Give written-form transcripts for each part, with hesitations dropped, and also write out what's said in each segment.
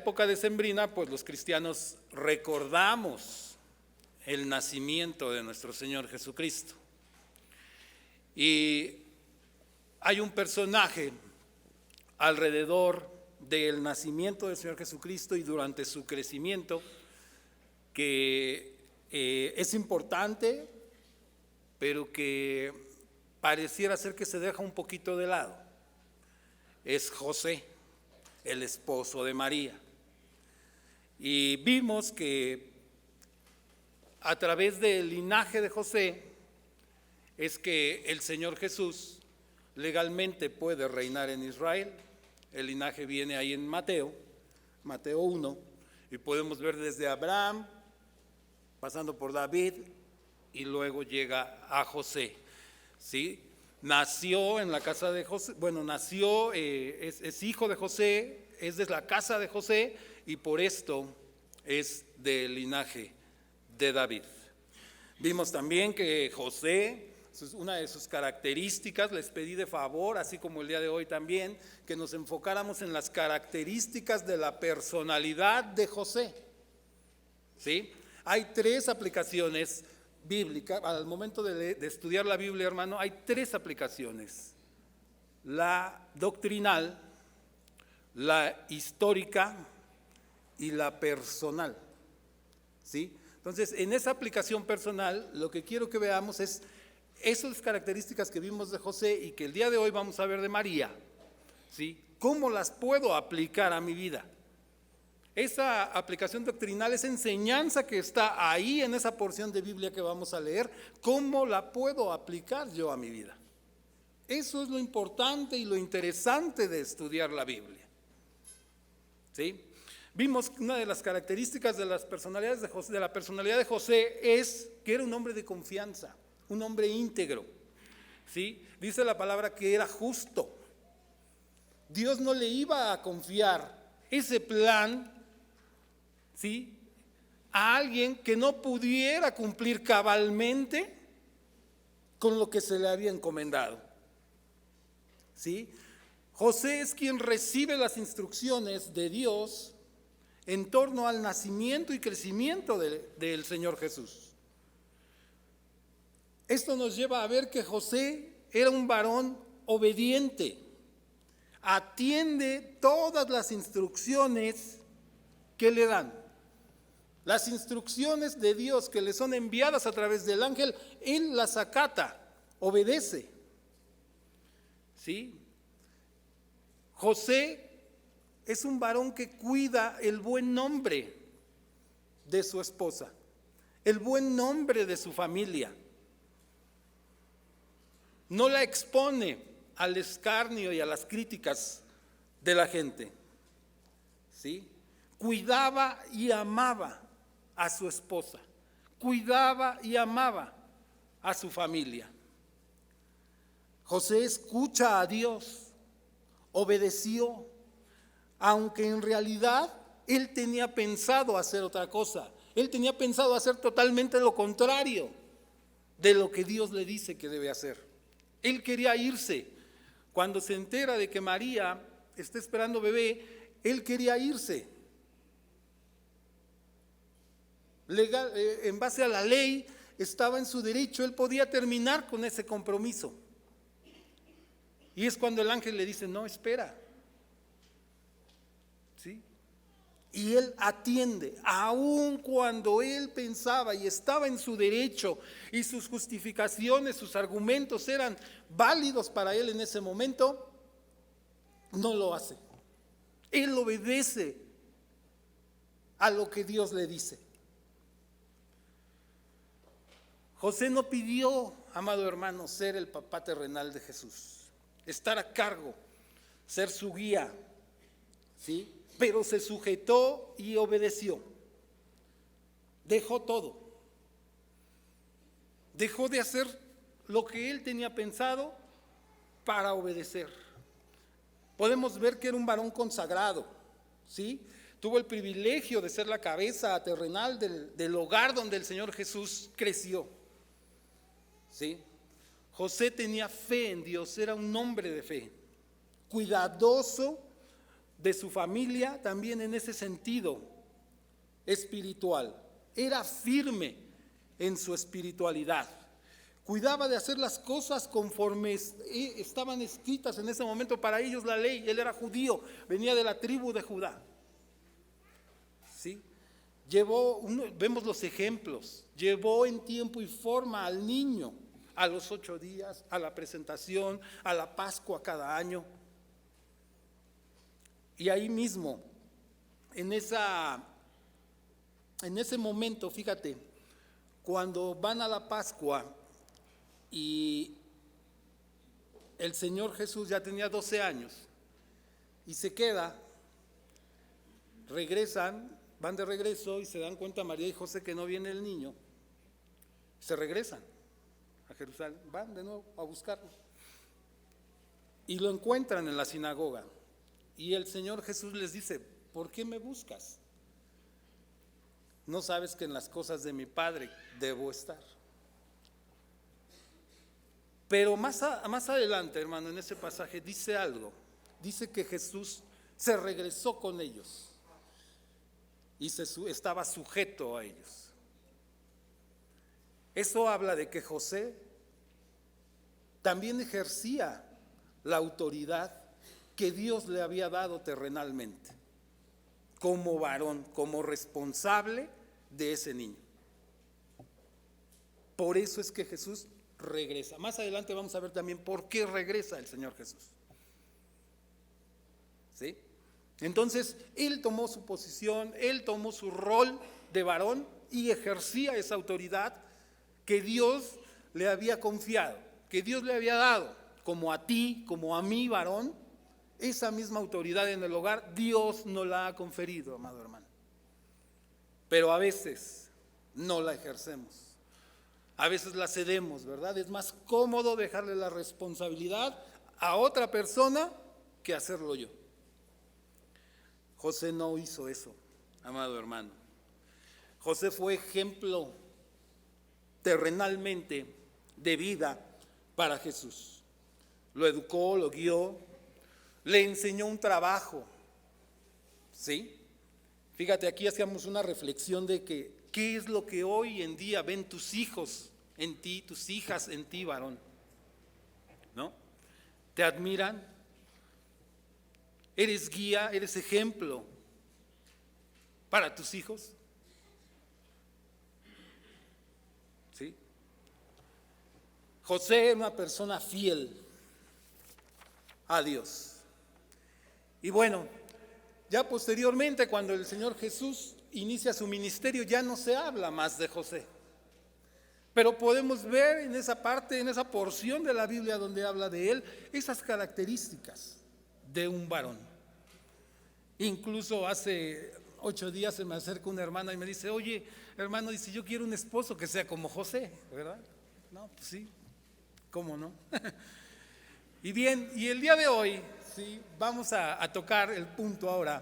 época decembrina, pues los cristianos recordamos el nacimiento de nuestro Señor Jesucristo. Y hay un personaje alrededor del nacimiento del Señor Jesucristo y durante su crecimiento que es importante, pero que pareciera ser que se deja un poquito de lado. Es José, el esposo de María. Y vimos que a través del linaje de José es que el Señor Jesús legalmente puede reinar en Israel. El linaje viene ahí en Mateo 1, y podemos ver desde Abraham, pasando por David, y luego llega a José, ¿sí? Nació en la casa de José, es hijo de José, es de la casa de José, y por esto es del linaje de David. Vimos también que José, una de sus características, les pedí de favor, así como el día de hoy también, que nos enfocáramos en las características de la personalidad de José, ¿sí? Hay 3 aplicaciones bíblicas, al momento de estudiar la Biblia, hermano, hay 3 aplicaciones: la doctrinal, la histórica y la personal, ¿sí? Entonces, en esa aplicación personal, lo que quiero que veamos es esas características que vimos de José y que el día de hoy vamos a ver de María, ¿sí? ¿Cómo las puedo aplicar a mi vida? Esa aplicación doctrinal, esa enseñanza que está ahí en esa porción de Biblia que vamos a leer, ¿cómo la puedo aplicar yo a mi vida? Eso es lo importante y lo interesante de estudiar la Biblia, ¿sí? Vimos que una de las características de las personalidades de José, de la personalidad de José, es que era un hombre de confianza, un hombre íntegro, ¿sí? Dice la palabra que era justo. Dios no le iba a confiar ese plan, ¿sí?, a alguien que no pudiera cumplir cabalmente con lo que se le había encomendado, ¿sí? José es quien recibe las instrucciones de Dios en torno al nacimiento y crecimiento del Señor Jesús. Esto nos lleva a ver que José era un varón obediente, atiende todas las instrucciones que le dan. Las instrucciones de Dios que le son enviadas a través del ángel, él las acata, obedece, ¿sí? José es un varón que cuida el buen nombre de su esposa, el buen nombre de su familia. No la expone al escarnio y a las críticas de la gente, ¿sí? Cuidaba y amaba a su esposa, cuidaba y amaba a su familia. José escucha a Dios, obedeció, aunque en realidad él tenía pensado hacer otra cosa. Él tenía pensado hacer totalmente lo contrario de lo que Dios le dice que debe hacer. Él quería irse. Cuando se entera de que María está esperando bebé, él quería irse. En base a la ley, estaba en su derecho, él podía terminar con ese compromiso. Y es cuando el ángel le dice: no, espera. ¿Sí? Y él atiende, aun cuando él pensaba y estaba en su derecho y sus justificaciones, sus argumentos eran válidos para él en ese momento, no lo hace. Él obedece a lo que Dios le dice. José no pidió, amado hermano, ser el papá terrenal de Jesús, estar a cargo, ser su guía, ¿sí? Pero se sujetó y obedeció. Dejó todo. Dejó de hacer lo que él tenía pensado para obedecer. Podemos ver que era un varón consagrado, ¿sí? Tuvo el privilegio de ser la cabeza terrenal del hogar donde el Señor Jesús creció, ¿sí? José tenía fe en Dios, era un hombre de fe, cuidadoso de su familia también en ese sentido espiritual. Era firme en su espiritualidad. Cuidaba de hacer las cosas conforme estaban escritas en ese momento para ellos la ley. Él era judío, venía de la tribu de Judá. ¿Sí? Vemos los ejemplos, llevó en tiempo y forma al niño a los 8 días, a la presentación, a la Pascua cada año. Y ahí mismo, en ese momento, fíjate, cuando van a la Pascua y el Señor Jesús ya tenía 12 años y se queda, van de regreso y se dan cuenta María y José que no viene el niño, se regresan a Jerusalén, van de nuevo a buscarlo y lo encuentran en la sinagoga y el Señor Jesús les dice: ¿por qué me buscas? ¿No sabes que en las cosas de mi Padre debo estar? Pero más adelante, hermano, en ese pasaje dice algo. Dice que Jesús se regresó con ellos y estaba sujeto a ellos. Eso habla de que José también ejercía la autoridad que Dios le había dado terrenalmente, como varón, como responsable de ese niño. Por eso es que Jesús regresa. Más adelante vamos a ver también por qué regresa el Señor Jesús. ¿Sí? Entonces, Él tomó su posición, Él tomó su rol de varón y ejercía esa autoridad que Dios le había confiado, que Dios le había dado, como a ti, como a mí, varón. Esa misma autoridad en el hogar, Dios nos la ha conferido, amado hermano. Pero a veces no la ejercemos. A veces la cedemos, ¿verdad? Es más cómodo dejarle la responsabilidad a otra persona que hacerlo yo. José no hizo eso, amado hermano. José fue ejemplo terrenalmente de vida para Jesús. Lo educó, lo guió, le enseñó un trabajo. ¿Sí? Fíjate, aquí hacíamos una reflexión de que ¿qué es lo que hoy en día ven tus hijos en ti, tus hijas en ti, varón? ¿No? ¿Te admiran? ¿Eres guía, eres ejemplo para tus hijos? ¿Sí? José era una persona fiel a Dios. Y bueno, ya posteriormente, cuando el Señor Jesús inicia su ministerio, ya no se habla más de José. Pero podemos ver en esa parte, en esa porción de la Biblia donde habla de él, esas características de un varón. Incluso hace 8 días se me acerca una hermana y me dice: oye, hermano, dice, yo quiero un esposo que sea como José, ¿verdad? No, pues sí, ¿cómo no? Y bien, y el día de hoy, sí, vamos a tocar el punto ahora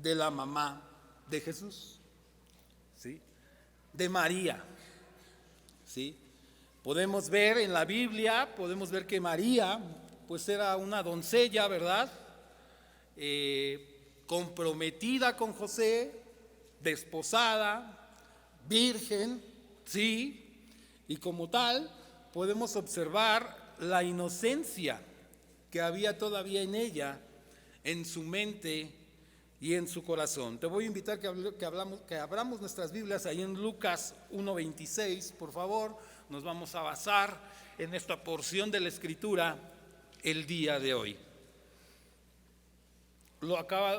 de la mamá de Jesús, ¿sí? De María, ¿sí? Podemos ver en la Biblia, podemos ver que María, pues era una doncella, ¿verdad? Comprometida con José, desposada, virgen, ¿sí? Y como tal, podemos observar la inocencia que había todavía en ella, en su mente y en su corazón. Te voy a invitar que abramos nuestras Biblias ahí en Lucas 1:26, por favor. Nos vamos a basar en esta porción de la Escritura el día de hoy.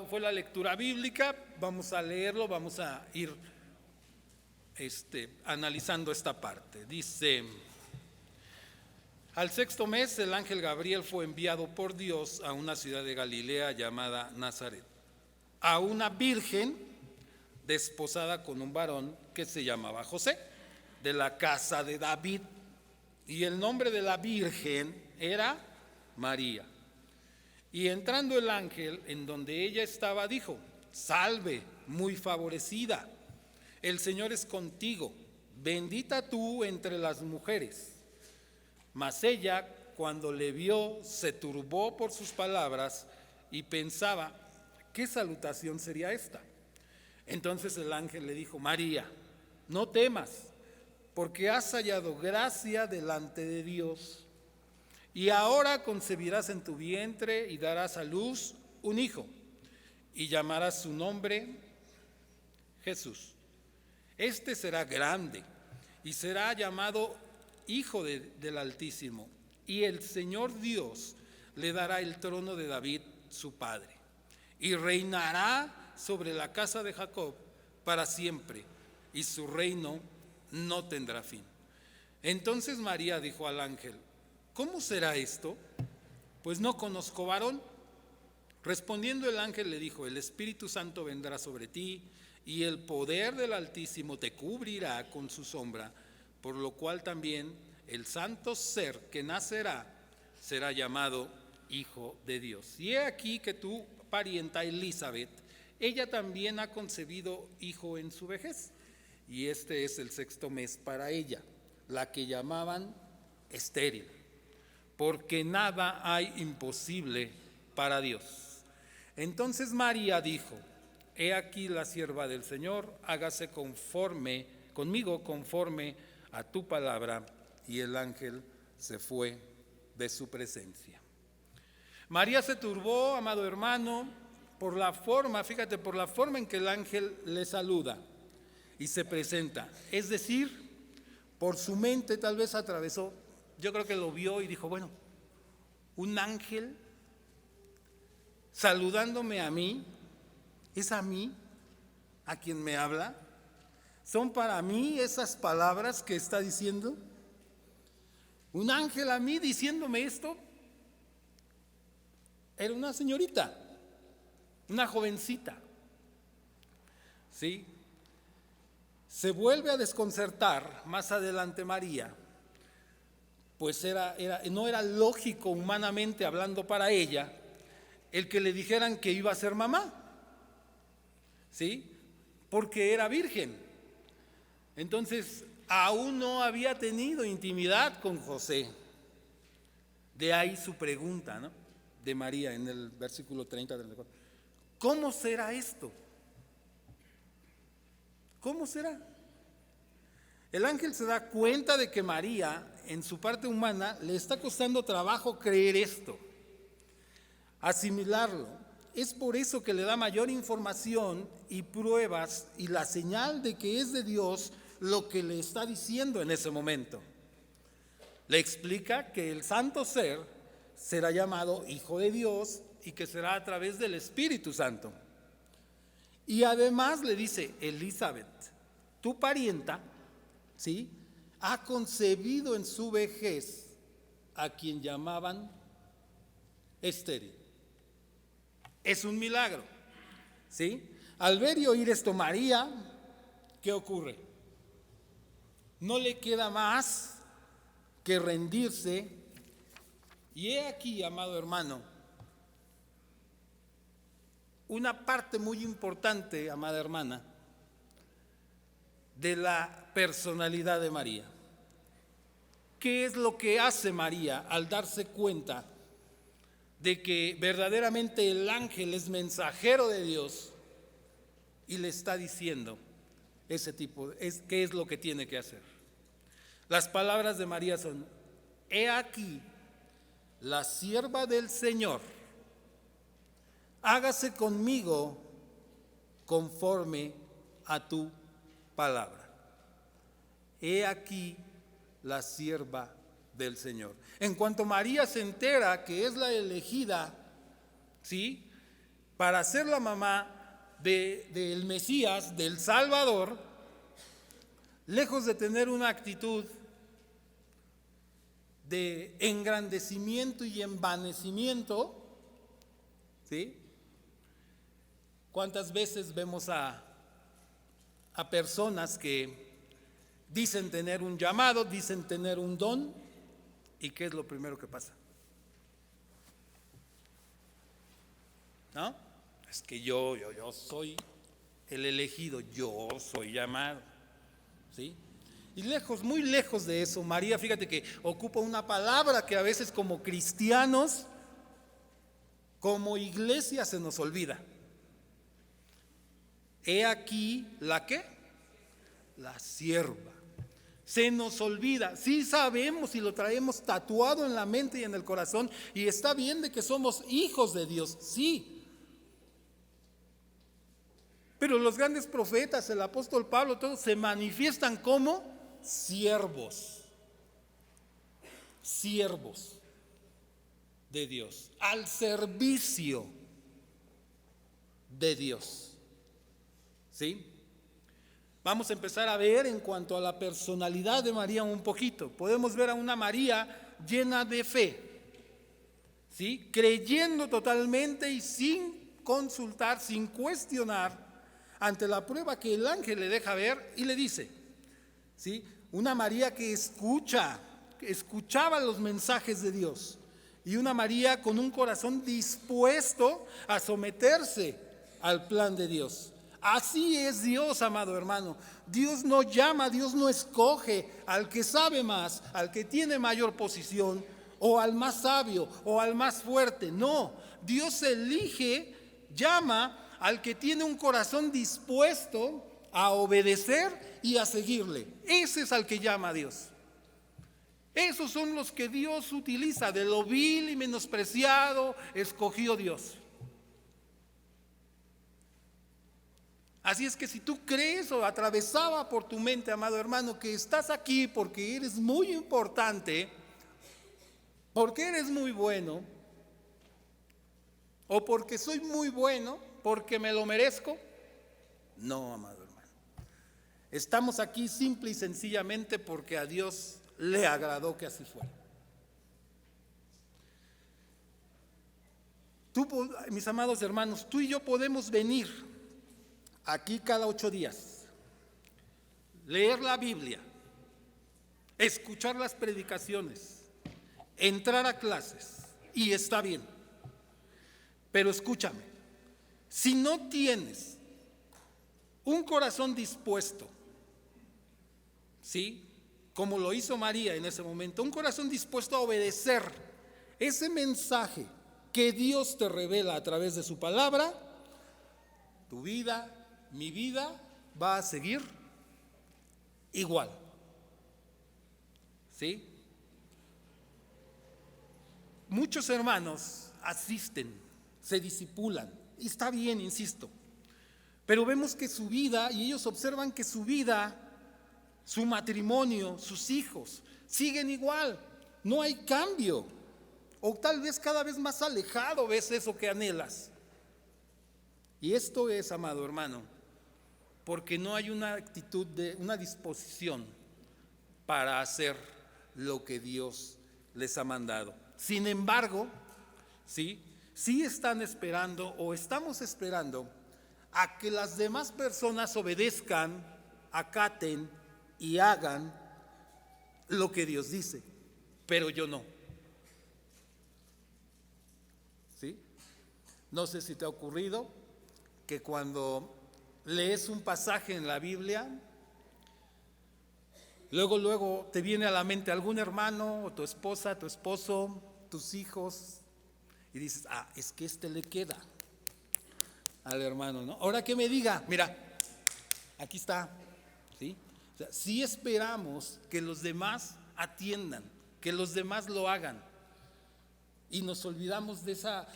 Fue la lectura bíblica, vamos a leerlo, vamos a ir analizando esta parte. Dice: al 6º mes el ángel Gabriel fue enviado por Dios a una ciudad de Galilea llamada Nazaret, a una virgen desposada con un varón que se llamaba José, de la casa de David, y el nombre de la virgen era María. Y entrando el ángel en donde ella estaba, dijo: salve, muy favorecida, el Señor es contigo, bendita tú entre las mujeres. Mas ella, cuando le vio, se turbó por sus palabras y pensaba: ¿qué salutación sería esta? Entonces el ángel le dijo: María, no temas, porque has hallado gracia delante de Dios. Y ahora concebirás en tu vientre y darás a luz un hijo, y llamarás su nombre Jesús. Este será grande y será llamado Hijo del Altísimo, y el Señor Dios le dará el trono de David, su padre, y reinará sobre la casa de Jacob para siempre, y su reino no tendrá fin. Entonces María dijo al ángel: ¿cómo será esto? Pues no conozco varón. Respondiendo el ángel le dijo: el Espíritu Santo vendrá sobre ti, y el poder del Altísimo te cubrirá con su sombra, por lo cual también el santo ser que nacerá será llamado Hijo de Dios. Y he aquí que tu parienta Elizabeth, ella también ha concebido hijo en su vejez, y este es el 6º mes para ella, la que llamaban estéril, porque nada hay imposible para Dios. Entonces María dijo: he aquí la sierva del Señor, hágase conmigo conforme a tu palabra. Y el ángel se fue de su presencia. María se turbó, amado hermano, por la forma en que el ángel le saluda y se presenta. Es decir, por su mente tal vez atravesó, yo creo que lo vio y dijo: bueno, un ángel saludándome a mí, ¿es a mí a quien me habla? ¿Son para mí esas palabras que está diciendo? Un ángel a mí diciéndome esto. Era una señorita, una jovencita, ¿sí? Se vuelve a desconcertar más adelante María, pues no era lógico humanamente hablando para ella el que le dijeran que iba a ser mamá, ¿sí? Porque era virgen. Entonces, aún no había tenido intimidad con José. De ahí su pregunta, ¿no?, de María en el versículo 30-34. ¿Cómo será esto? ¿Cómo será? El ángel se da cuenta de que María, en su parte humana, le está costando trabajo creer esto, asimilarlo. Es por eso que le da mayor información y pruebas y la señal de que es de Dios lo que le está diciendo en ese momento. Le explica que el santo ser será llamado Hijo de Dios y que será a través del Espíritu Santo. Y además le dice: Elizabeth, tu parienta, ¿sí?, ha concebido en su vejez a quien llamaban estéril. Es un milagro, ¿sí? Al ver y oír esto María, ¿qué ocurre? No le queda más que rendirse. Y he aquí, amado hermano, una parte muy importante, amada hermana, de la personalidad de María. ¿Qué es lo que hace María al darse cuenta de que verdaderamente el ángel es mensajero de Dios y le está diciendo qué es lo que tiene que hacer? Las palabras de María son: he aquí la sierva del Señor, hágase conmigo conforme a tu palabra. He aquí la sierva del Señor. En cuanto María se entera que es la elegida, ¿sí?, para ser la mamá del Mesías, del Salvador, lejos de tener una actitud de engrandecimiento y envanecimiento, ¿sí? ¿Cuántas veces vemos a personas que dicen tener un llamado, dicen tener un don, y qué es lo primero que pasa? ¿No? Es que yo soy el elegido, yo soy llamado, ¿sí? Y lejos, muy lejos de eso, María, fíjate que ocupa una palabra que a veces como cristianos, como iglesia, se nos olvida. He aquí la ¿qué? La sierva. Se nos olvida, sí sabemos y lo traemos tatuado en la mente y en el corazón, y está bien de que somos hijos de Dios, sí. Pero los grandes profetas, el apóstol Pablo, todos se manifiestan como siervos. Siervos de Dios, al servicio de Dios. ¿Sí? Vamos a empezar a ver en cuanto a la personalidad de María un poquito. Podemos ver a una María llena de fe, ¿sí? Creyendo totalmente y sin consultar, sin cuestionar, ante la prueba que el ángel le deja ver y le dice, ¿sí? Una María que escuchaba los mensajes de Dios, y una María con un corazón dispuesto a someterse al plan de Dios. Así es Dios, amado hermano. Dios no llama, Dios no escoge al que sabe más, al que tiene mayor posición, o al más sabio, o al más fuerte. No, Dios elige, llama al que tiene un corazón dispuesto a obedecer y a seguirle. Ese es al que llama a Dios. Esos son los que Dios utiliza. De lo vil y menospreciado escogió Dios. Así es que si tú crees o atravesaba por tu mente, amado hermano, que estás aquí porque eres muy importante, porque eres muy bueno, o porque soy muy bueno, porque me lo merezco, no, amado hermano. Estamos aquí simple y sencillamente porque a Dios le agradó que así fuera. Tú, mis amados hermanos, tú y yo podemos venir aquí cada 8 días, leer la Biblia, escuchar las predicaciones, entrar a clases, y está bien. Pero escúchame, si no tienes un corazón dispuesto, ¿sí? Como lo hizo María en ese momento, un corazón dispuesto a obedecer ese mensaje que Dios te revela a través de su palabra, tu vida, mi vida va a seguir igual. ¿Sí? Muchos hermanos asisten, se discipulan, y está bien, insisto, pero vemos que su vida, y ellos observan que su vida, su matrimonio, sus hijos, siguen igual, no hay cambio, o tal vez cada vez más alejado ves eso que anhelas. Y esto es, amado hermano, porque no hay una actitud, una disposición para hacer lo que Dios les ha mandado. Sin embargo, sí están esperando o estamos esperando a que las demás personas obedezcan, acaten y hagan lo que Dios dice, pero yo no. ¿Sí? No sé si te ha ocurrido que cuando lees un pasaje en la Biblia, luego te viene a la mente algún hermano, o tu esposa, tu esposo, tus hijos, y dices, es que le queda al hermano, ¿no? Ahora que me diga, mira, aquí está, ¿sí? O sea, sí esperamos que los demás atiendan, que los demás lo hagan, y nos olvidamos de esa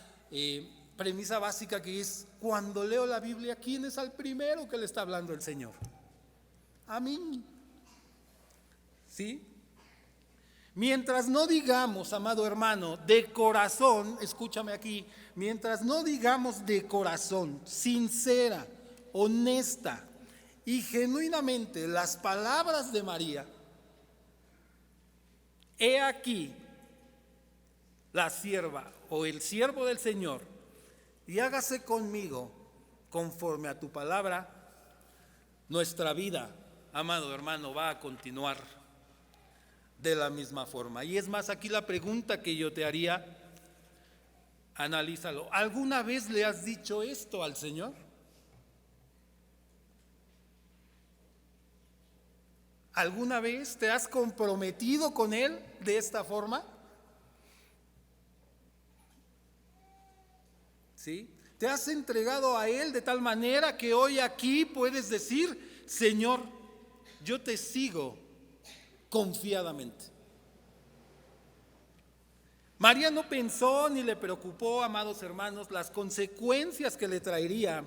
premisa básica que es, cuando leo la Biblia, ¿quién es el primero que le está hablando el Señor? A mí. ¿Sí? Mientras no digamos, amado hermano, de corazón, escúchame aquí, mientras no digamos de corazón, sincera, honesta y genuinamente las palabras de María, he aquí la sierva o el siervo del Señor, y hágase conmigo conforme a tu palabra, nuestra vida, amado hermano, va a continuar de la misma forma. Y es más, aquí la pregunta que yo te haría, analízalo. ¿Alguna vez le has dicho esto al Señor? ¿Alguna vez te has comprometido con Él de esta forma? ¿Sí? Te has entregado a Él de tal manera que hoy aquí puedes decir: Señor, yo te sigo confiadamente. María no pensó ni le preocupó, amados hermanos, las consecuencias que le traería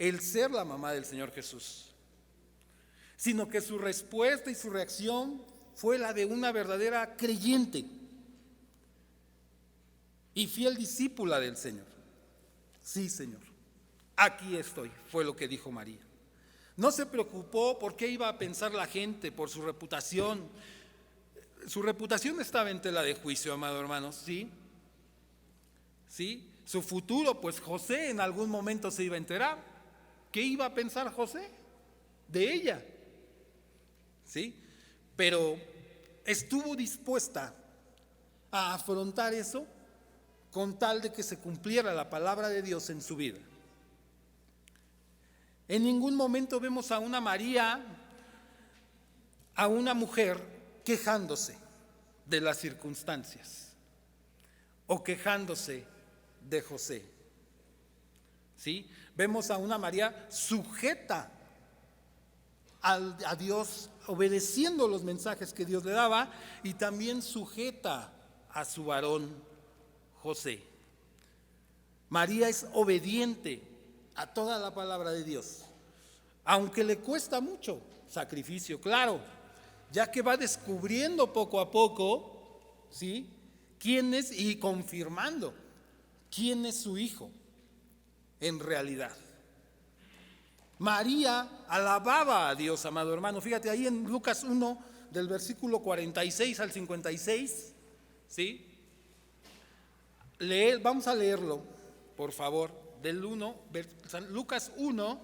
el ser la mamá del Señor Jesús, sino que su respuesta y su reacción fue la de una verdadera creyente y fiel discípula del Señor. Sí, Señor, aquí estoy, fue lo que dijo María. No se preocupó por qué iba a pensar la gente, por su reputación. Su reputación estaba en tela de juicio, amados hermanos, ¿sí? ¿Sí? Su futuro, pues José en algún momento se iba a enterar. ¿Qué iba a pensar José de ella? ¿Sí? Pero estuvo dispuesta a afrontar eso con tal de que se cumpliera la palabra de Dios en su vida. En ningún momento vemos a una María, a una mujer quejándose de las circunstancias o quejándose de José. ¿Sí? Vemos a una María sujeta a Dios, obedeciendo los mensajes que Dios le daba, y también sujeta a su varón José. María es obediente a toda la palabra de Dios, aunque le cuesta mucho sacrificio, claro, ya que va descubriendo poco a poco, ¿sí?, quién es, y confirmando quién es su hijo en realidad. María alababa a Dios, amado hermano. Fíjate ahí en Lucas 1, del versículo 46 al 56, ¿sí? Vamos a leerlo, por favor, Lucas 1,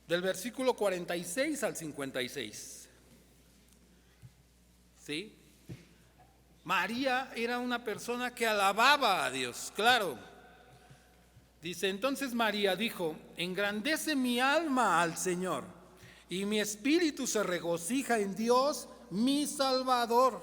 del versículo 46 al 56. ¿Sí? María era una persona que alababa a Dios, claro. Dice: entonces María dijo: engrandece mi alma al Señor, y mi espíritu se regocija en Dios mi Salvador,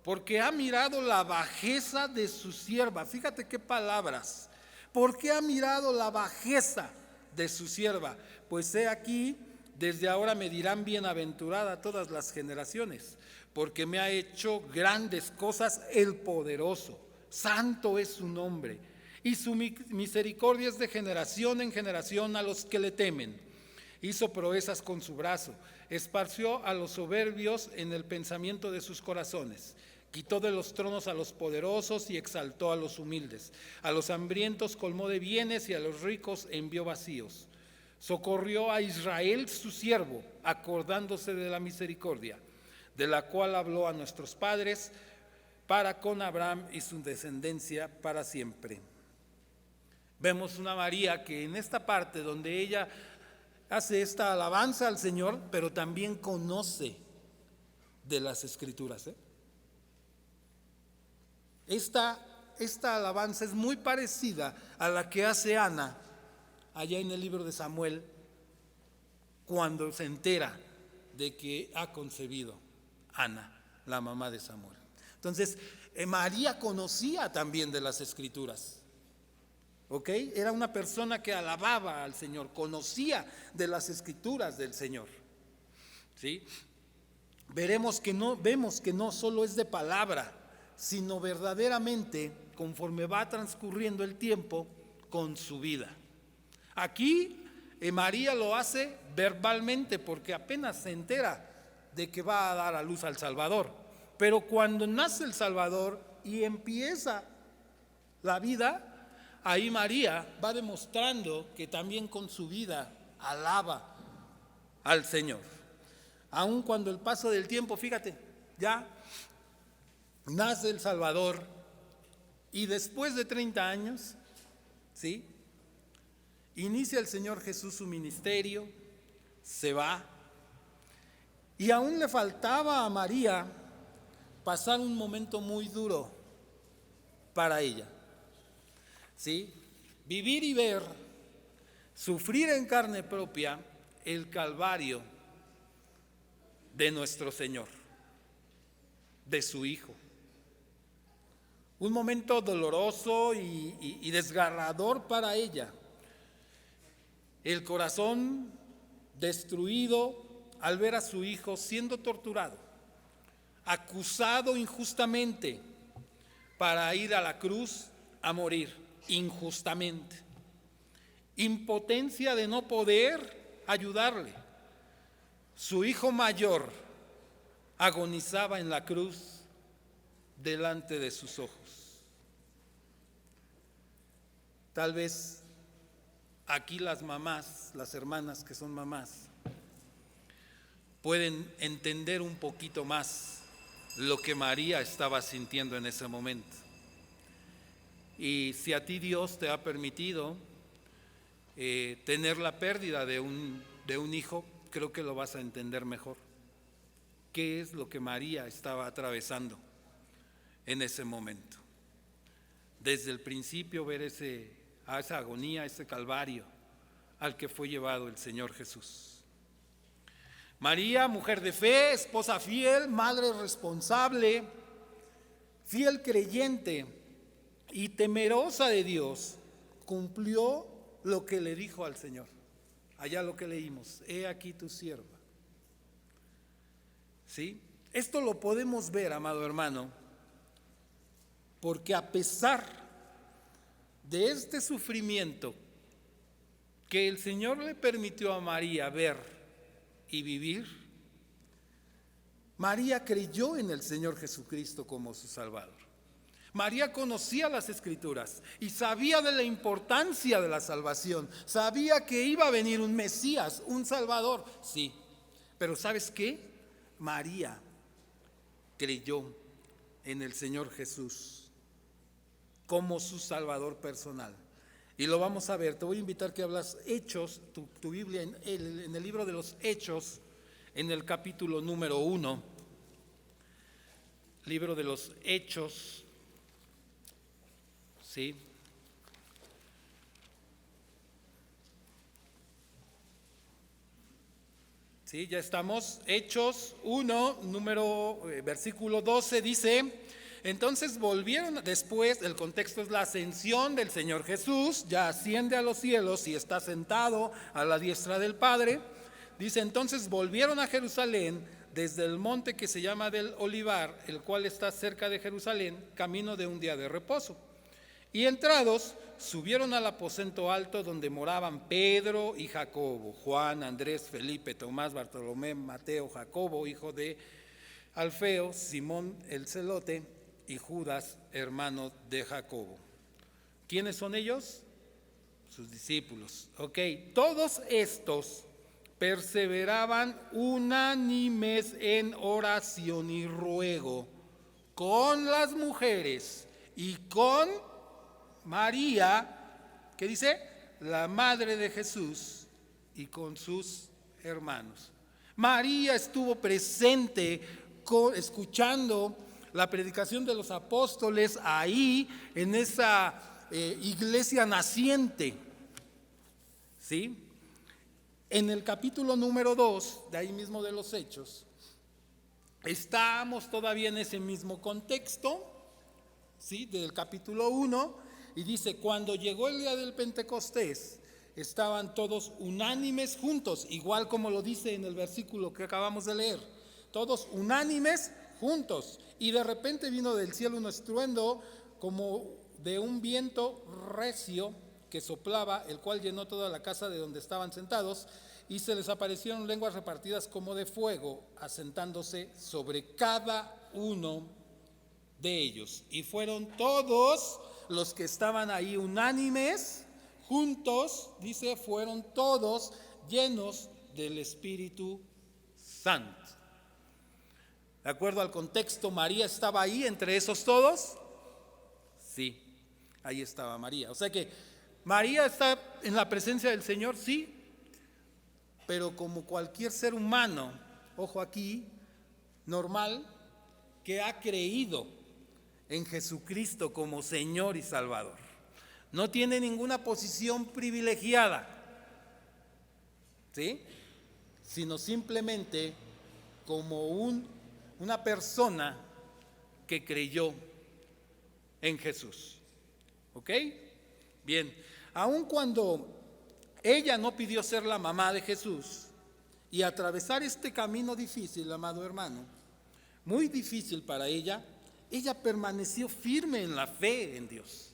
porque ha mirado la bajeza de su sierva. Fíjate qué palabras. ¿Por qué ha mirado la bajeza de su sierva? Pues he aquí, desde ahora me dirán bienaventurada todas las generaciones, porque me ha hecho grandes cosas el poderoso. Santo es su nombre, y su misericordia es de generación en generación a los que le temen. Hizo proezas con su brazo, esparció a los soberbios en el pensamiento de sus corazones. Quitó de los tronos a los poderosos y exaltó a los humildes. A los hambrientos colmó de bienes y a los ricos envió vacíos. Socorrió a Israel su siervo, acordándose de la misericordia, de la cual habló a nuestros padres, para con Abraham y su descendencia para siempre. Vemos una María que en esta parte donde ella hace esta alabanza al Señor, pero también conoce de las Escrituras. Esta alabanza es muy parecida a la que hace Ana allá en el libro de Samuel, cuando se entera de que ha concebido Ana, la mamá de Samuel. Entonces, María conocía también de las Escrituras. ¿Ok? Era una persona que alababa al Señor, conocía de las Escrituras del Señor. ¿Sí? Vemos que no solo es de palabra, sino verdaderamente, conforme va transcurriendo el tiempo, con su vida. Aquí María lo hace verbalmente, porque apenas se entera de que va a dar a luz al Salvador. Pero cuando nace el Salvador y empieza la vida, ahí María va demostrando que también con su vida alaba al Señor. Aun cuando el paso del tiempo, fíjate, ya nace el Salvador, y después de 30 años, ¿sí?, inicia el Señor Jesús su ministerio, se va, y aún le faltaba a María pasar un momento muy duro para ella. ¿Sí? Vivir y ver, sufrir en carne propia el calvario de nuestro Señor, de su Hijo. Un momento doloroso y desgarrador para ella. El corazón destruido al ver a su hijo siendo torturado, acusado injustamente para ir a la cruz a morir injustamente. Impotencia de no poder ayudarle. Su hijo mayor agonizaba en la cruz delante de sus ojos. Tal vez aquí las mamás, las hermanas que son mamás, pueden entender un poquito más lo que María estaba sintiendo en ese momento. Y si a ti Dios te ha permitido tener la pérdida de un hijo, creo que lo vas a entender mejor. ¿Qué es lo que María estaba atravesando en ese momento? Desde el principio ver esa agonía, ese calvario al que fue llevado el Señor Jesús. María, mujer de fe, esposa fiel, madre responsable, fiel creyente y temerosa de Dios, cumplió lo que le dijo al Señor. Allá lo que leímos, he aquí tu sierva. ¿Sí? Esto lo podemos ver, amado hermano, porque a pesar de este sufrimiento que el Señor le permitió a María ver y vivir, María creyó en el Señor Jesucristo como su Salvador. María conocía las Escrituras y sabía de la importancia de la salvación, sabía que iba a venir un Mesías, un Salvador, sí, pero ¿sabes qué? María creyó en el Señor Jesús como su Salvador personal. Y lo vamos a ver. Te voy a invitar que hablas Hechos, tu Biblia en el libro de los Hechos, en el capítulo número 1. Libro de los Hechos, ¿sí? Sí, ya estamos. Hechos 1, versículo 12 dice: entonces volvieron después, el contexto es la ascensión del Señor Jesús, ya asciende a los cielos y está sentado a la diestra del Padre. Dice, entonces volvieron a Jerusalén desde el monte que se llama del Olivar, el cual está cerca de Jerusalén, camino de un día de reposo. Y entrados, subieron al aposento alto donde moraban Pedro y Jacobo, Juan, Andrés, Felipe, Tomás, Bartolomé, Mateo, Jacobo, hijo de Alfeo, Simón el celote, y Judas, hermano de Jacobo. ¿Quiénes son ellos? Sus discípulos. Ok, todos estos perseveraban unánimes en oración y ruego con las mujeres y con María, ¿qué dice? La madre de Jesús, y con sus hermanos. María estuvo presente escuchando la predicación de los apóstoles ahí en esa iglesia naciente. ¿Sí? En el capítulo número 2, de ahí mismo de los Hechos, estamos todavía en ese mismo contexto, ¿sí? Del capítulo 1, y dice, cuando llegó el día del Pentecostés, estaban todos unánimes juntos, igual como lo dice en el versículo que acabamos de leer, todos unánimes juntos, y de repente vino del cielo un estruendo como de un viento recio que soplaba, el cual llenó toda la casa de donde estaban sentados, y se les aparecieron lenguas repartidas como de fuego, asentándose sobre cada uno de ellos. Y fueron todos los que estaban ahí unánimes, juntos, dice, fueron todos llenos del Espíritu Santo. De acuerdo al contexto, ¿María estaba ahí entre esos todos? Sí, ahí estaba María. O sea que María está en la presencia del Señor, sí, pero como cualquier ser humano, ojo aquí, normal, que ha creído en Jesucristo como Señor y Salvador. No tiene ninguna posición privilegiada, ¿sí? Sino simplemente como una persona que creyó en Jesús. ¿Ok? Bien, aun cuando ella no pidió ser la mamá de Jesús y atravesar este camino difícil, amado hermano, muy difícil para ella, ella permaneció firme en la fe en Dios.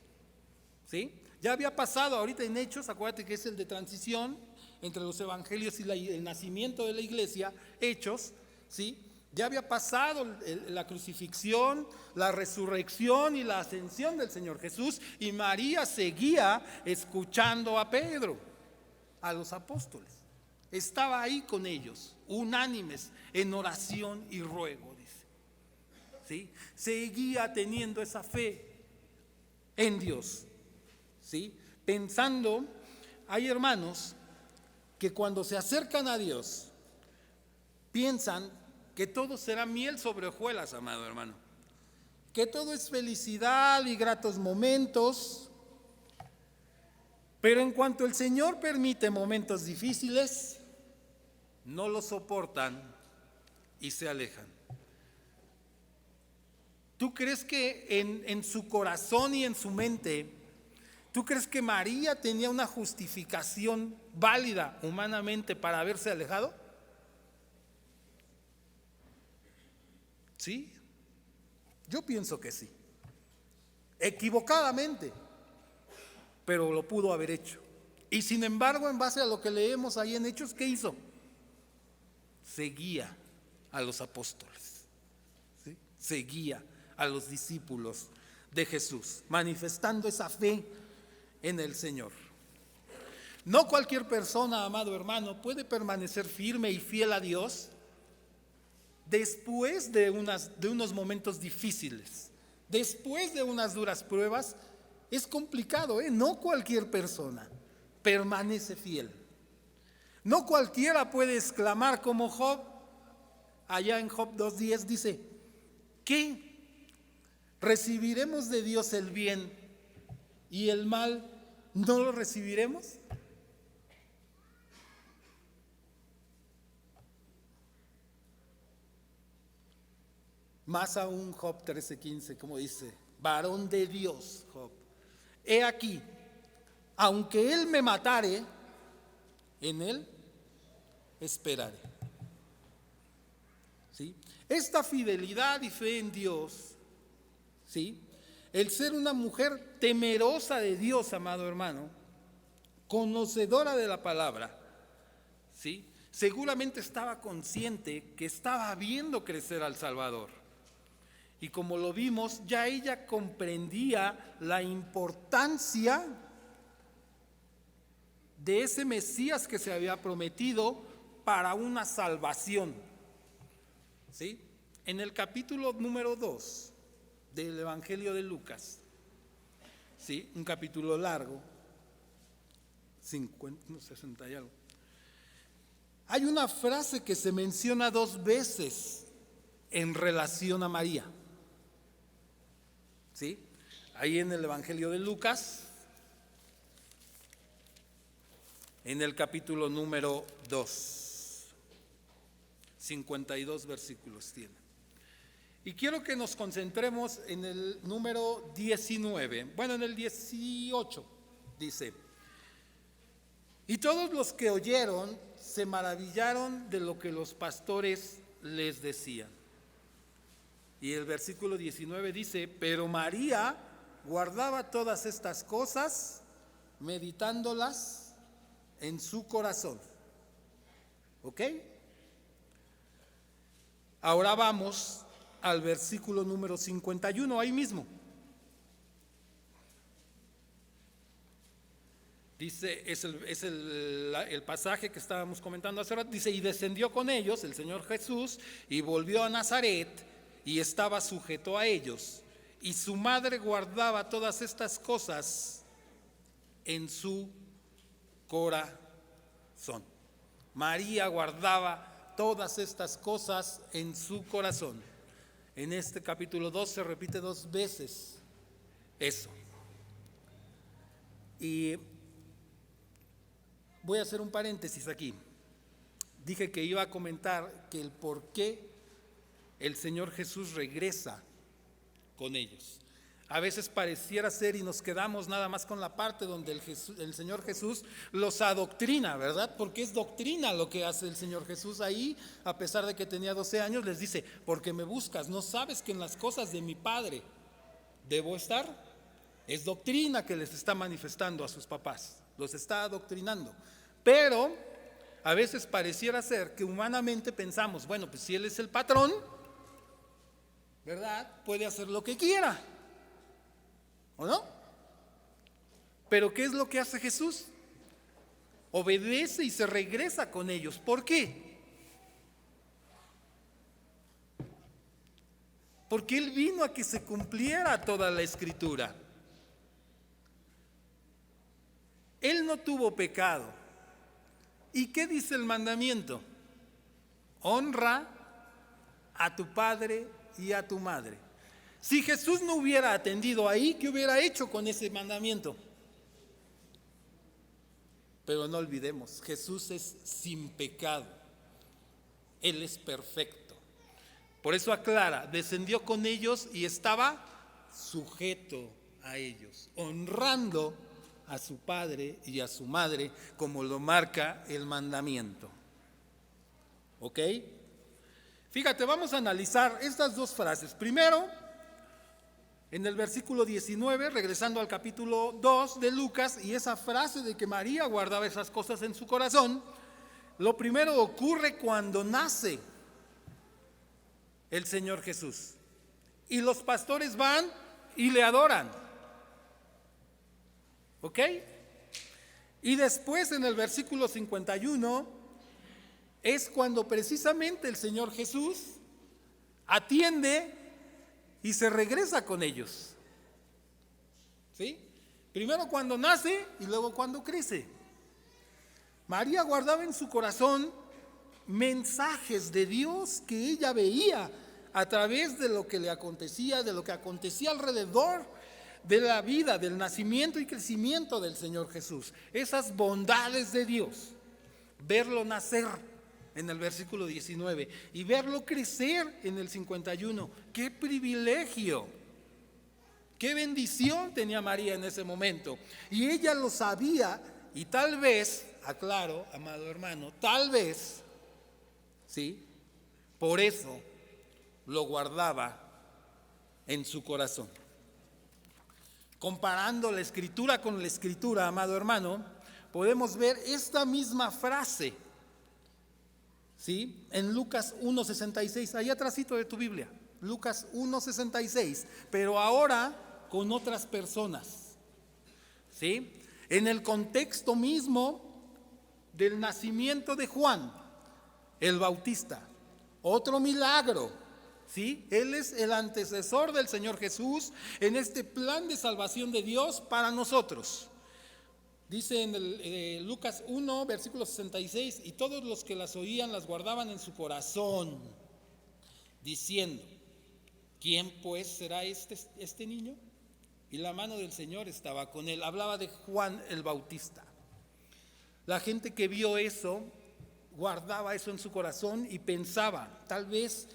¿Sí? Ya había pasado ahorita en Hechos, acuérdate que es el de transición entre los evangelios y el nacimiento de la iglesia, Hechos, ¿sí? Ya había pasado la crucifixión, la resurrección y la ascensión del Señor Jesús, y María seguía escuchando a Pedro, a los apóstoles. Estaba ahí con ellos, unánimes, en oración y ruego, dice. ¿Sí? Seguía teniendo esa fe en Dios. ¿Sí? Pensando, hay hermanos que cuando se acercan a Dios piensan que todo será miel sobre hojuelas, amado hermano, que todo es felicidad y gratos momentos, pero en cuanto el Señor permite momentos difíciles, no los soportan y se alejan. ¿Tú crees que en su corazón y en su mente, tú crees que María tenía una justificación válida humanamente para haberse alejado? ¿Sí? Yo pienso que sí. Equivocadamente, pero lo pudo haber hecho. Y sin embargo, en base a lo que leemos ahí en Hechos, ¿qué hizo? Seguía a los apóstoles, ¿sí? Seguía a los discípulos de Jesús, manifestando esa fe en el Señor. No cualquier persona, amado hermano, puede permanecer firme y fiel a Dios después de unos momentos difíciles, después de unas duras pruebas. Es complicado, no cualquier persona permanece fiel. No cualquiera puede exclamar como Job. Allá en Job 2:10 dice: ¿qué? ¿Recibiremos de Dios el bien y el mal no lo recibiremos? Más aún Job 13:15, como dice: varón de Dios, Job, he aquí, aunque él me matare, en él esperaré. ¿Sí? Esta fidelidad y fe en Dios, ¿sí? El ser una mujer temerosa de Dios, amado hermano, conocedora de la palabra, ¿sí? Seguramente estaba consciente que estaba viendo crecer al Salvador. Y como lo vimos, ya ella comprendía la importancia de ese Mesías que se había prometido para una salvación. ¿Sí? En el capítulo número 2 del Evangelio de Lucas, ¿sí? Un capítulo largo, 60 y algo. Hay una frase que se menciona 2 veces en relación a María. ¿Sí? Ahí en el Evangelio de Lucas, en el capítulo número 2, 52 versículos tiene. Y quiero que nos concentremos en el número 19, bueno, en el 18, dice: y todos los que oyeron se maravillaron de lo que los pastores les decían. Y el versículo 19 dice: pero María guardaba todas estas cosas, meditándolas en su corazón. ¿Ok? Ahora vamos al versículo número 51, ahí mismo. Dice, es el pasaje que estábamos comentando hace rato. Dice: y descendió con ellos el Señor Jesús y volvió a Nazaret y estaba sujeto a ellos. Y su madre guardaba todas estas cosas en su corazón. María guardaba todas estas cosas en su corazón. En este capítulo 2 se repite 2 veces eso. Y voy a hacer un paréntesis aquí. Dije que iba a comentar que el por qué el Señor Jesús regresa con ellos. A veces pareciera ser y nos quedamos nada más con la parte donde el Señor Jesús los adoctrina, ¿verdad? Porque es doctrina lo que hace el Señor Jesús ahí, a pesar de que tenía 12 años, les dice, porque me buscas, no sabes que en las cosas de mi Padre debo estar. Es doctrina que les está manifestando a sus papás, los está adoctrinando. Pero a veces pareciera ser que humanamente pensamos, bueno, pues si Él es el patrón, ¿verdad? Puede hacer lo que quiera. ¿O no? Pero ¿qué es lo que hace Jesús? Obedece y se regresa con ellos. ¿Por qué? Porque Él vino a que se cumpliera toda la Escritura. Él no tuvo pecado. ¿Y qué dice el mandamiento? Honra a tu padre y a tu madre. Si Jesús no hubiera atendido ahí, ¿qué hubiera hecho con ese mandamiento? Pero no olvidemos, Jesús es sin pecado. Él es perfecto. Por eso aclara, descendió con ellos y estaba sujeto a ellos, honrando a su padre y a su madre, como lo marca el mandamiento. ¿Ok? Fíjate, vamos a analizar estas dos frases. Primero, en el versículo 19, regresando al capítulo 2 de Lucas, y esa frase de que María guardaba esas cosas en su corazón, lo primero ocurre cuando nace el Señor Jesús. Y los pastores van y le adoran. ¿Ok? Y después en el versículo 51 es cuando precisamente el Señor Jesús atiende y se regresa con ellos. ¿Sí? Primero cuando nace y luego cuando crece. María guardaba en su corazón mensajes de Dios que ella veía a través de lo que le acontecía, de lo que acontecía alrededor de la vida, del nacimiento y crecimiento del Señor Jesús. Esas bondades de Dios, verlo nacer en el versículo 19 y verlo crecer en el 51. ¡Qué privilegio! ¡Qué bendición tenía María en ese momento! Y ella lo sabía y tal vez, aclaro, amado hermano, tal vez, ¿sí? Por eso lo guardaba en su corazón. Comparando la escritura con la escritura, amado hermano, podemos ver esta misma frase, ¿sí? En Lucas 1:66, ahí atrásito de tu Biblia, Lucas 1:66, pero ahora con otras personas, ¿sí? En el contexto mismo del nacimiento de Juan el Bautista, otro milagro, ¿sí? Él es el antecesor del Señor Jesús en este plan de salvación de Dios para nosotros. Dice en el Lucas 1, versículo 66, y todos los que las oían las guardaban en su corazón, diciendo, ¿quién pues será este niño? Y la mano del Señor estaba con él. Hablaba de Juan el Bautista. La gente que vio eso, guardaba eso en su corazón y pensaba, tal vez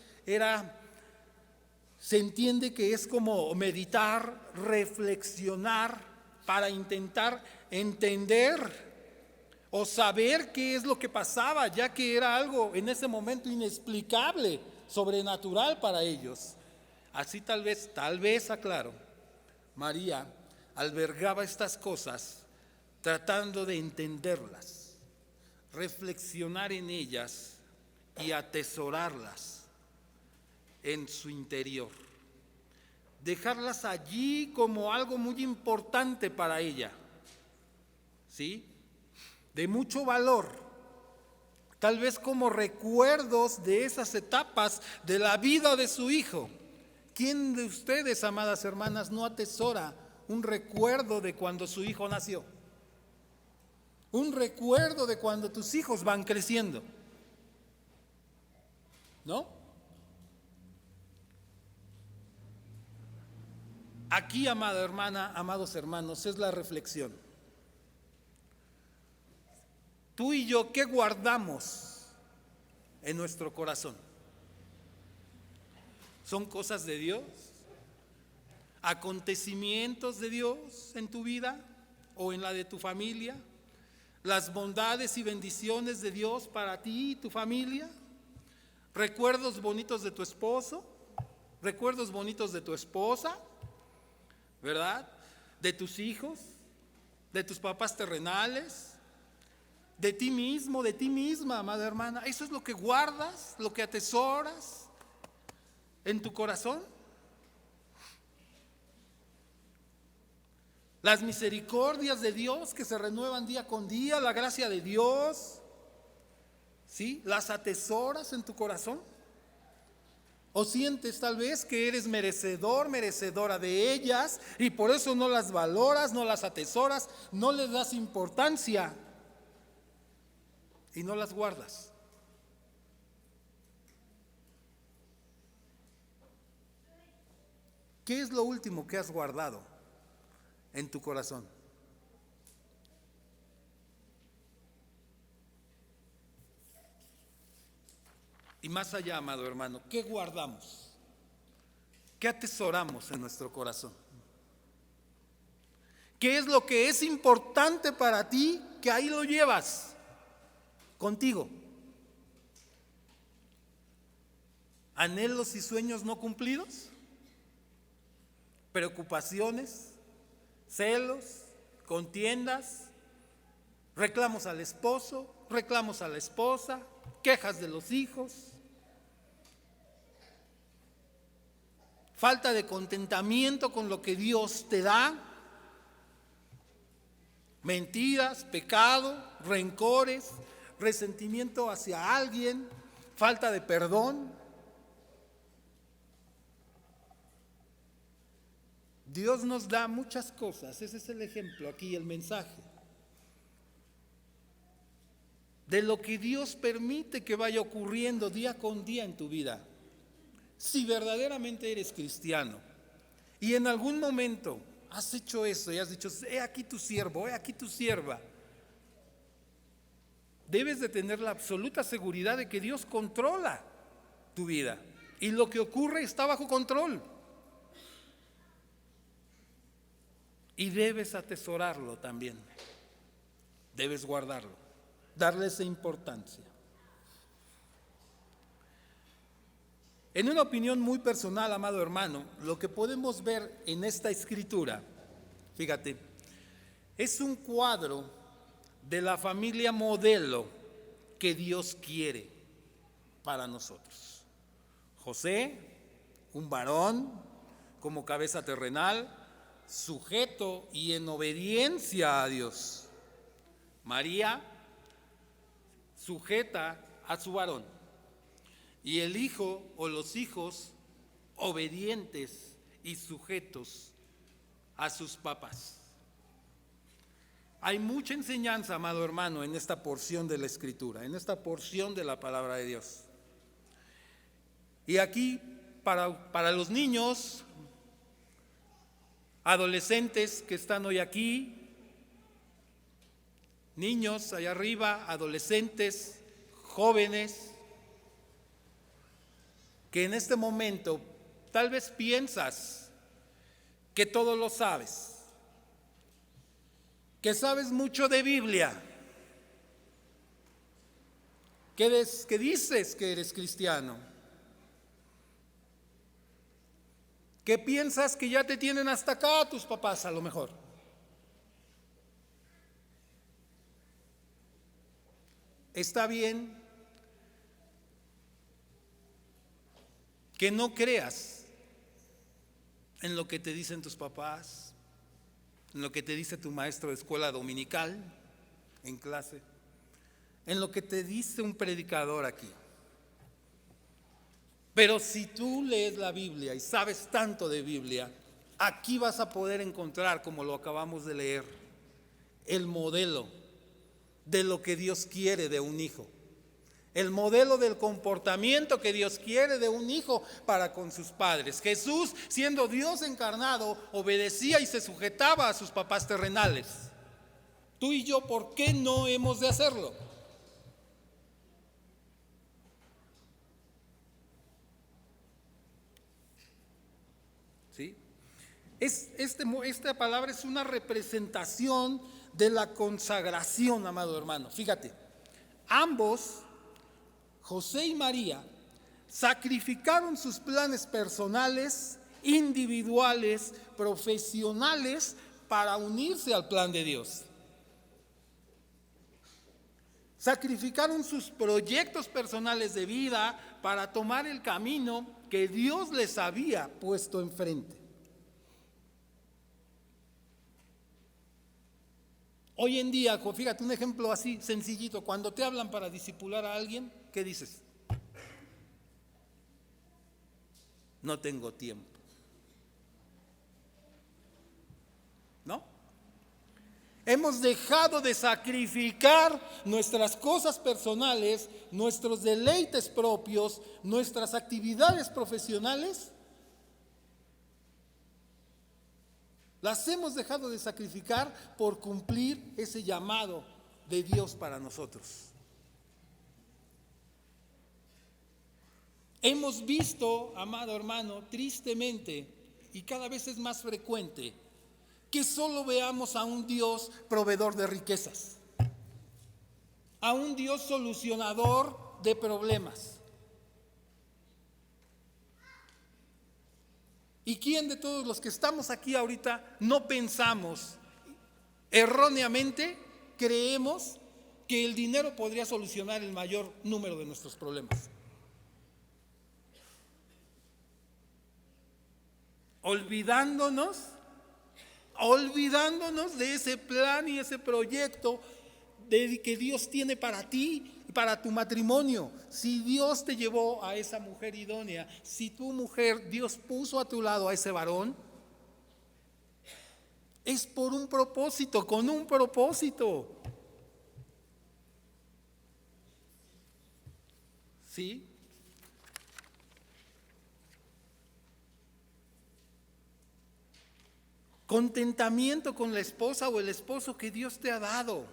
se entiende que es como meditar, reflexionar, para intentar entender o saber qué es lo que pasaba, ya que era algo en ese momento inexplicable, sobrenatural para ellos. Así tal vez, aclaro, María albergaba estas cosas tratando de entenderlas, reflexionar en ellas y atesorarlas en su interior. Dejarlas allí como algo muy importante para ella, ¿sí? De mucho valor, tal vez como recuerdos de esas etapas de la vida de su hijo. ¿Quién de ustedes, amadas hermanas, no atesora un recuerdo de cuando su hijo nació? Un recuerdo de cuando tus hijos van creciendo, ¿no? Aquí, amada hermana, amados hermanos, es la reflexión. Tú y yo, ¿qué guardamos en nuestro corazón? ¿Son cosas de Dios? acontecimientos de Dios en tu vida o en la de tu familia, las bondades y bendiciones de Dios para ti y tu familia, recuerdos bonitos de tu esposo, recuerdos bonitos de tu esposa, ¿verdad? De tus hijos, de tus papás terrenales, de ti mismo, de ti misma, amada hermana. Eso es lo que guardas, lo que atesoras en tu corazón. Las misericordias de Dios que se renuevan día con día, la gracia de Dios, ¿sí? ¿Las atesoras en tu corazón? ¿O sientes tal vez que eres merecedor, merecedora de ellas y por eso no las valoras, no las atesoras, no les das importancia y no las guardas? ¿Qué es lo último que has guardado en tu corazón? Y más allá, amado hermano, ¿qué guardamos? ¿Qué atesoramos en nuestro corazón? ¿Qué es lo que es importante para ti que ahí lo llevas contigo? ¿Anhelos y sueños no cumplidos? ¿Preocupaciones? ¿Celos? ¿Contiendas? ¿Reclamos al esposo? ¿Reclamos a la esposa? ¿Quejas de los hijos? ¿Falta de contentamiento con lo que Dios te da? ¿Mentiras, pecado, rencores, resentimiento hacia alguien, falta de perdón? Dios nos da muchas cosas, ese es el ejemplo aquí, el mensaje de lo que Dios permite que vaya ocurriendo día con día en tu vida. Si verdaderamente eres cristiano y en algún momento has hecho eso y has dicho, he aquí tu siervo, he aquí tu sierva, debes de tener la absoluta seguridad de que Dios controla tu vida y lo que ocurre está bajo control. Y debes atesorarlo también, debes guardarlo, darle esa importancia. En una opinión muy personal, amado hermano, lo que podemos ver en esta escritura, fíjate, es un cuadro de la familia modelo que Dios quiere para nosotros. José, un varón como cabeza terrenal, sujeto y en obediencia a Dios. María, sujeta a su varón. Y el hijo o los hijos obedientes y sujetos a sus papás. Hay mucha enseñanza, amado hermano, en esta porción de la Escritura, en esta porción de la palabra de Dios. Y aquí, para los niños, adolescentes que están hoy aquí, niños allá arriba, adolescentes, jóvenes, que en este momento tal vez piensas que todo lo sabes, que sabes mucho de Biblia, que dices que eres cristiano, que piensas que ya te tienen hasta acá tus papás a lo mejor. Está bien que no creas en lo que te dicen tus papás, en lo que te dice tu maestro de escuela dominical en clase, en lo que te dice un predicador aquí. Pero si tú lees la Biblia y sabes tanto de Biblia, aquí vas a poder encontrar, como lo acabamos de leer, el modelo de lo que Dios quiere de un hijo. El modelo del comportamiento que Dios quiere de un hijo para con sus padres. Jesús, siendo Dios encarnado, obedecía y se sujetaba a sus papás terrenales. Tú y yo, ¿por qué no hemos de hacerlo? ¿Sí? Esta palabra es una representación de la consagración, amado hermano. Fíjate, ambos, José y María, sacrificaron sus planes personales, individuales, profesionales, para unirse al plan de Dios. Sacrificaron sus proyectos personales de vida para tomar el camino que Dios les había puesto enfrente. Hoy en día, fíjate, un ejemplo así sencillito: cuando te hablan para discipular a alguien, ¿qué dices? No tengo tiempo. ¿No? Hemos dejado de sacrificar nuestras cosas personales, nuestros deleites propios, nuestras actividades profesionales. Las hemos dejado de sacrificar por cumplir ese llamado de Dios para nosotros. Hemos visto, amado hermano, tristemente, y cada vez es más frecuente, que solo veamos a un Dios proveedor de riquezas, a un Dios solucionador de problemas. ¿Y quién de todos los que estamos aquí ahorita no pensamos erróneamente, creemos que el dinero podría solucionar el mayor número de nuestros problemas? Olvidándonos de ese plan y ese proyecto que Dios tiene para ti y para tu matrimonio. Si Dios te llevó a esa mujer idónea, si tu mujer, Dios puso a tu lado a ese varón, es por un propósito, con un propósito. ¿Sí? Contentamiento con la esposa o el esposo que Dios te ha dado.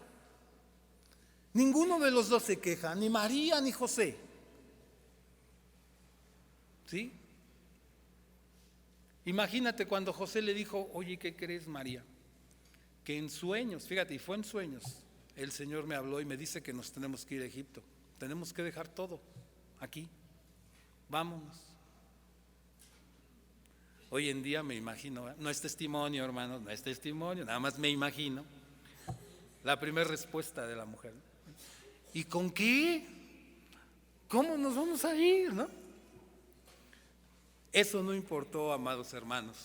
Ninguno de los dos se queja, ni María ni José. ¿Sí? Imagínate cuando José le dijo: oye, ¿qué crees, María? Que en sueños, fíjate, y fue en sueños, el Señor me habló y me dice que nos tenemos que ir a Egipto. Tenemos que dejar todo aquí. Vámonos. Hoy en día me imagino, no es testimonio, hermanos, no es testimonio, nada más me imagino la primera respuesta de la mujer: ¿y con qué? ¿Cómo nos vamos a ir, no? Eso no importó, amados hermanos.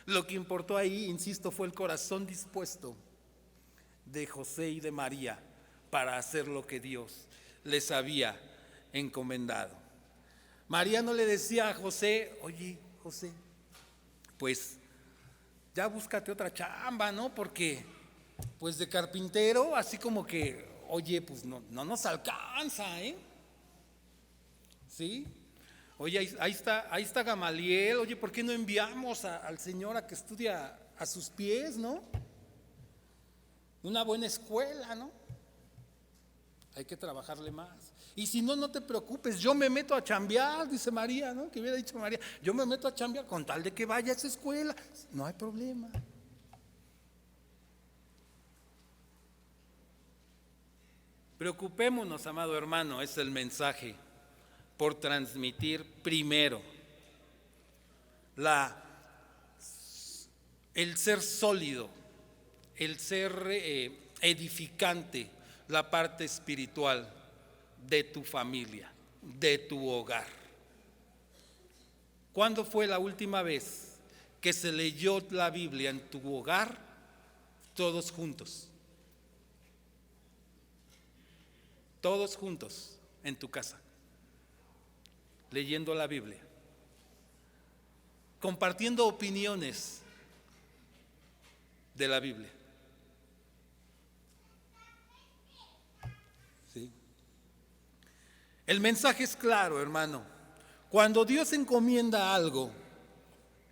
Lo que importó ahí, insisto, fue el corazón dispuesto de José y de María para hacer lo que Dios les había encomendado. María no le decía a José: oye, José, pues ya búscate otra chamba, ¿no? Porque pues de carpintero, así como que, oye, pues no nos alcanza, ¿eh? ¿Sí? Oye, ahí está Gamaliel. Oye, ¿por qué no enviamos al Señor a que estudie a sus pies, ¿no? Una buena escuela, ¿no? Hay que trabajarle más. Y si no te preocupes, yo me meto a chambear, dice María, ¿no? Que hubiera dicho María: yo me meto a chambear con tal de que vaya a esa escuela. No hay problema. Preocupémonos, amado hermano, es el mensaje, por transmitir primero el ser sólido, el ser edificante, la parte espiritual de tu familia, de tu hogar. ¿Cuándo fue la última vez que se leyó la Biblia en tu hogar todos juntos? Todos juntos en tu casa, leyendo la Biblia, compartiendo opiniones de la Biblia. ¿Sí? El mensaje es claro, hermano. Cuando Dios encomienda algo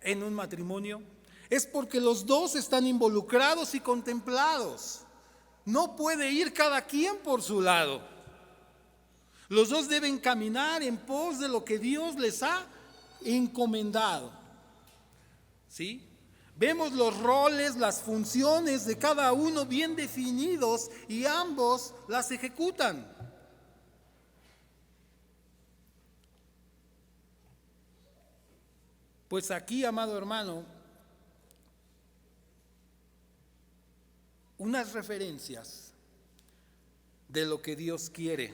en un matrimonio, es porque los dos están involucrados y contemplados. No puede ir cada quien por su lado. Los dos deben caminar en pos de lo que Dios les ha encomendado. ¿Sí? Vemos los roles, las funciones de cada uno bien definidos y ambos las ejecutan. Pues aquí, amado hermano, unas referencias de lo que Dios quiere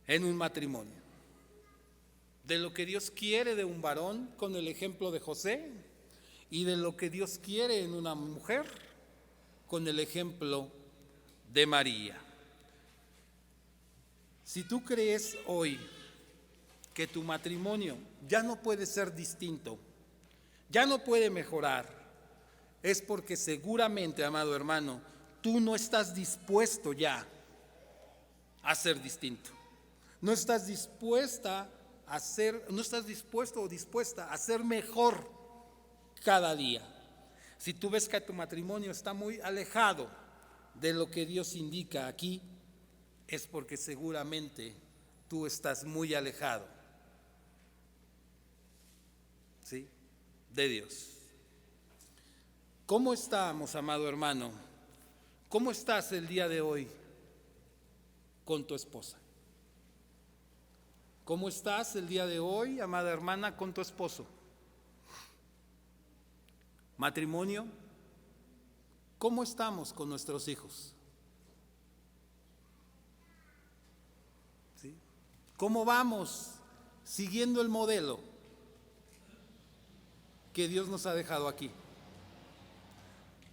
en un matrimonio, de lo que Dios quiere de un varón con el ejemplo de José y de lo que Dios quiere en una mujer con el ejemplo de María. Si tú crees hoy que tu matrimonio ya no puede ser distinto, ya no puede mejorar, es porque seguramente, amado hermano, tú no estás dispuesto ya a ser distinto. No estás dispuesta a ser, no estás dispuesto o dispuesta a ser mejor cada día. Si tú ves que tu matrimonio está muy alejado de lo que Dios indica aquí, es porque seguramente tú estás muy alejado, ¿sí?, de Dios. ¿Cómo estamos, amado hermano? ¿Cómo estás el día de hoy con tu esposa? ¿Cómo estás el día de hoy, amada hermana, con tu esposo? Matrimonio, ¿cómo estamos con nuestros hijos? ¿Sí? ¿Cómo vamos siguiendo el modelo que Dios nos ha dejado aquí?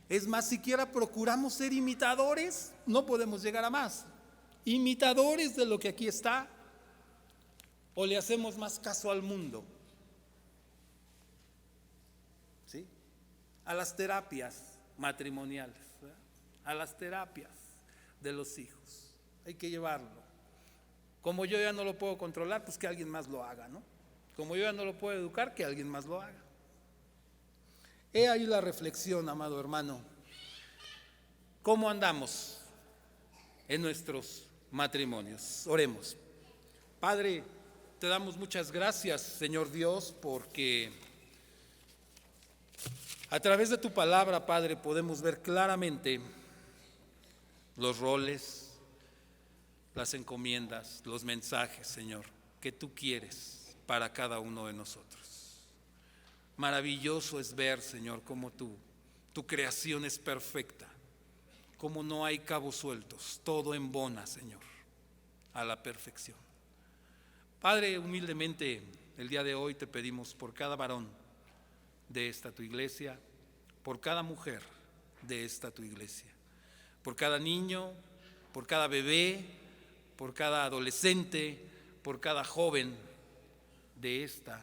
Es más, siquiera procuramos ser imitadores, no podemos llegar a más. Imitadores de lo que aquí está, o le hacemos más caso al mundo, ¿sí?, a las terapias matrimoniales, ¿verdad?, a las terapias de los hijos. Hay que llevarlo. Como yo ya no lo puedo controlar, pues que alguien más lo haga, ¿no? Como yo ya no lo puedo educar, que alguien más lo haga. He ahí la reflexión, amado hermano. ¿Cómo andamos en nuestros matrimonios? Oremos. Padre, te damos muchas gracias, Señor Dios, porque a través de tu palabra, Padre, podemos ver claramente los roles, las encomiendas, los mensajes, Señor, que tú quieres para cada uno de nosotros. Maravilloso es ver, Señor, cómo tu creación es perfecta, cómo no hay cabos sueltos, todo embona, Señor, a la perfección. Padre, humildemente el día de hoy te pedimos por cada varón de esta tu iglesia, por cada mujer de esta tu iglesia, por cada niño, por cada bebé, por cada adolescente, por cada joven de esta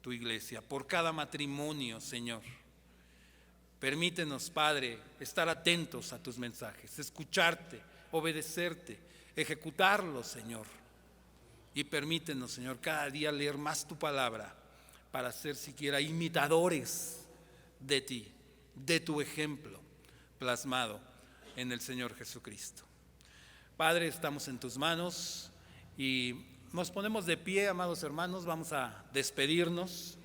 tu iglesia, por cada matrimonio, Señor. Permítenos, Padre, estar atentos a tus mensajes, escucharte, obedecerte, ejecutarlos, Señor. Y permítenos, Señor, cada día leer más tu palabra para ser siquiera imitadores de ti, de tu ejemplo plasmado en el Señor Jesucristo. Padre, estamos en tus manos y nos ponemos de pie, amados hermanos, vamos a despedirnos.